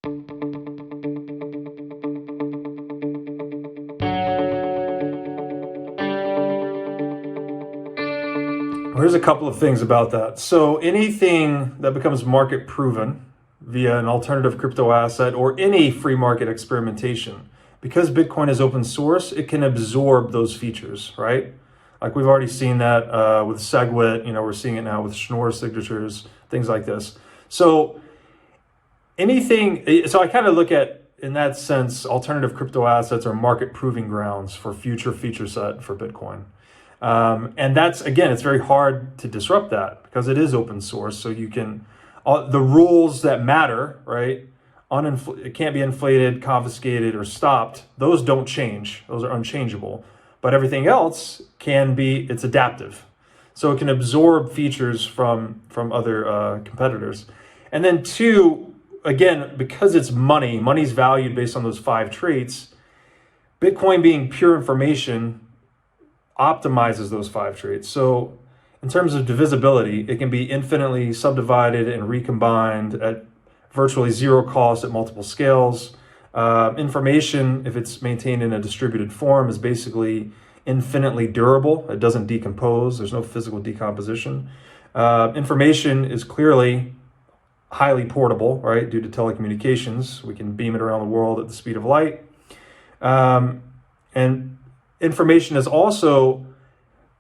Here's a couple of things about that. So anything that becomes market proven via an alternative crypto asset or any free market experimentation, because Bitcoin is open source, it can absorb those features, right? Like we've already seen that with SegWit, we're seeing it now with Schnorr signatures, things like this. So so I kind of look at, in that sense, alternative crypto assets are market proving grounds for future feature set for Bitcoin. And that's, again, it's very hard to disrupt that because it is open source. So you can, the rules that matter, right? It can't be inflated, confiscated, or stopped. Those don't change. Those are unchangeable. But everything else it's adaptive. So it can absorb features from other competitors. And then two, again, because it's money's valued based on those 5 traits. Bitcoin being pure information optimizes those 5 traits. So in terms of divisibility, it can be infinitely subdivided and recombined at virtually zero cost at multiple scales. Information, if it's maintained in a distributed form, is basically infinitely durable. It doesn't decompose. There's no physical decomposition. Information is clearly highly portable, right? Due to telecommunications, we can beam it around the world at the speed of light. And information is also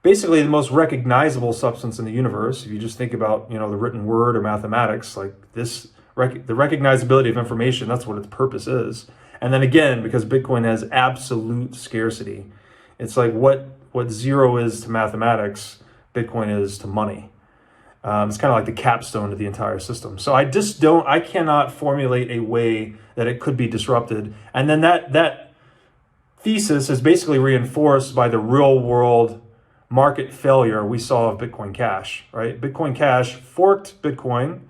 basically the most recognizable substance in the universe. If you just think about, the written word or mathematics, like this, the recognizability of information, that's what its purpose is. And then again, because Bitcoin has absolute scarcity, it's like what zero is to mathematics, Bitcoin is to money. It's kind of like the capstone to the entire system. So I cannot formulate a way that it could be disrupted. And then that thesis is basically reinforced by the real world market failure we saw of Bitcoin Cash, right? Bitcoin Cash forked Bitcoin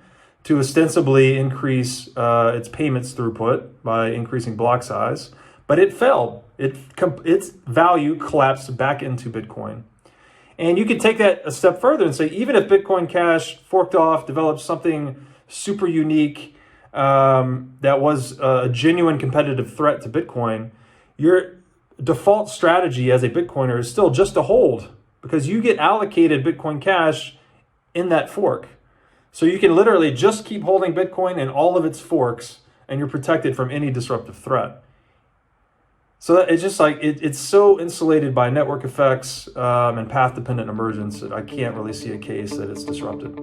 to ostensibly increase its payments throughput by increasing block size, but it failed. Its value collapsed back into Bitcoin. And you could take that a step further and say, even if Bitcoin Cash forked off, developed something super unique that was a genuine competitive threat to Bitcoin, your default strategy as a Bitcoiner is still just to hold, because you get allocated Bitcoin Cash in that fork. So you can literally just keep holding Bitcoin and all of its forks, and you're protected from any disruptive threat. So it's just like, it's so insulated by network effects and path-dependent emergence that I can't really see a case that it's disrupted.